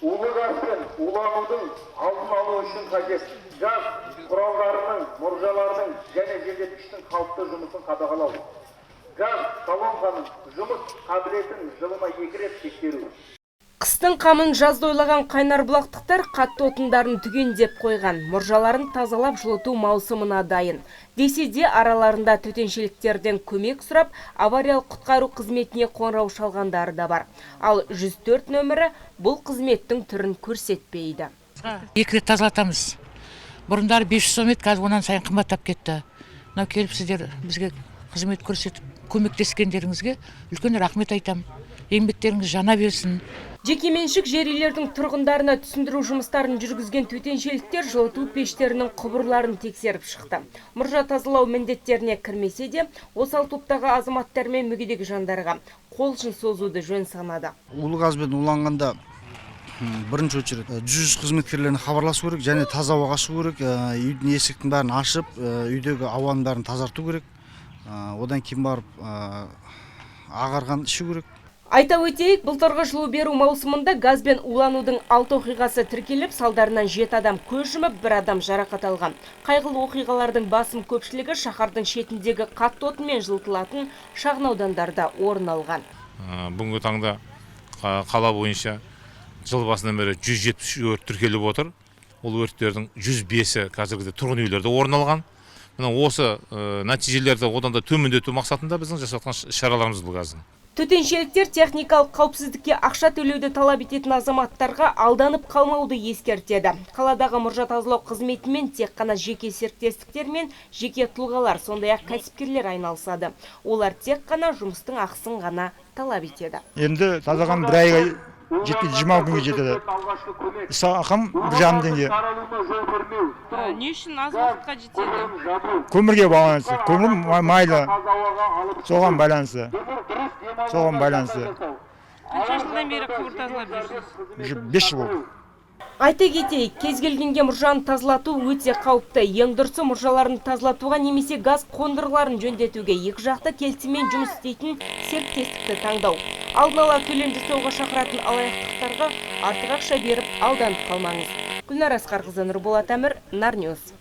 Улы газбен уланудың алдын алу үшін қажет газ құралдарының, мұржалардың және желдеткіштің қалыпты жұмысын қадағалау. Газ колонканың жұмыс қабілетін жылына 2 рет тексеру. Қыстың қамын жазда ойлаған қайнар бұлақтықтар қатты отындарын түгендеп қойған, мұржаларын тазалап жылыту маусымына дайын. Десе де араларында төтеншеліктерден көмек сұрап, авариялық құтқару қызметіне қоңырау шалғандары да бар. Ал 104 нөмірі бұл қызметтің түрін көрсетпейді. 2 рет тазалатамыз. Бұрындары 500 сом еді, қазір онан сайын қымбаттап кетті. Мынау келіп сіздер бізге қызмет көрсетіп, көмектескендеріңізге үлкен рахмет айтам. Еңбектеріңіз жана берсін. Жекеменшік жер үйлердің тұрғындарына түсіндіру жұмыстарын жүргізген төтеншеліктер жылыту пештерінің құбырларын тексеріп шықты. Мұржа тазалау міндеттеріне кірмесе де, осал топтағы азаматтар мен мүгедек жандарға қол ұшын созуды жөн санады. Улы газбен уланғанда бірінші очередь 100 қызметкерлеріне хабарласу керек, және таза ауаға шығу керек, үйдің есіктің бәрін ашып, үйдегі ауаның бәрін тазарту керек. Одан кейін барып ағарған ішу керек. Айта өтейік, былтырғы жылу беру маусымында газбен уланудың 6 оқиғасы тіркеліп, салдарынан 7 адам көз жұмып, 1 адам жарақат алған. Қайғылы оқиғалардың басым көпшілігі шаһардың шетіндегі қатты отынмен жылытылатын шағын аудандарда орын алған. Бүгінгі таңда қала бойынша жыл басынан бері 170 өрт тіркеліп отыр. Ол өрттердің 105-і қазіргіде тұрғын үйлерде орын алған. Осы нәтижелерді одан да төмендету мақсатында біздің жасатқан шараларымыз бұл газдың. Төтеншеліктер техникалық қауіпсіздікке ақша төлеуді талап ететін азаматтарға алданып қалмауды ескертеді. Қаладағы мұржа тазалау қызметімен тек қана жеке серіктестіктер мен жеке тұлғалар, сондай-ақ кәсіпкерлер айналысады. Олар тек қана жұмыстың ақысын ғана талап етеді. Енді тазалаған 1 айға жетпей 20 күнге жетеді. Ақым 1,5 теңге. Не үшін аз уақытқа жетеді? Көмірге байланысты. Көмір майлы. Соған байланысты. Қанша жылдан бері құбыр тазалап жүрсіз? 5 жыл болды. Айта кетейік, кез келгенге мұржаны тазалату өте қауіпті. Ең дұрысы мұржаларын тазалатуға немесе газ қондырғыларын жөндетуге екі жақты келісіммен жұмыс істейтін серіктестікті таңдау. Алдын ала төлем жасауға шақыратын алаяқтықтарға артық ақша беріп алданып қалмаңыз. Гүлнар Асқарқызы, Нұрболат Әмір, Нарньюс.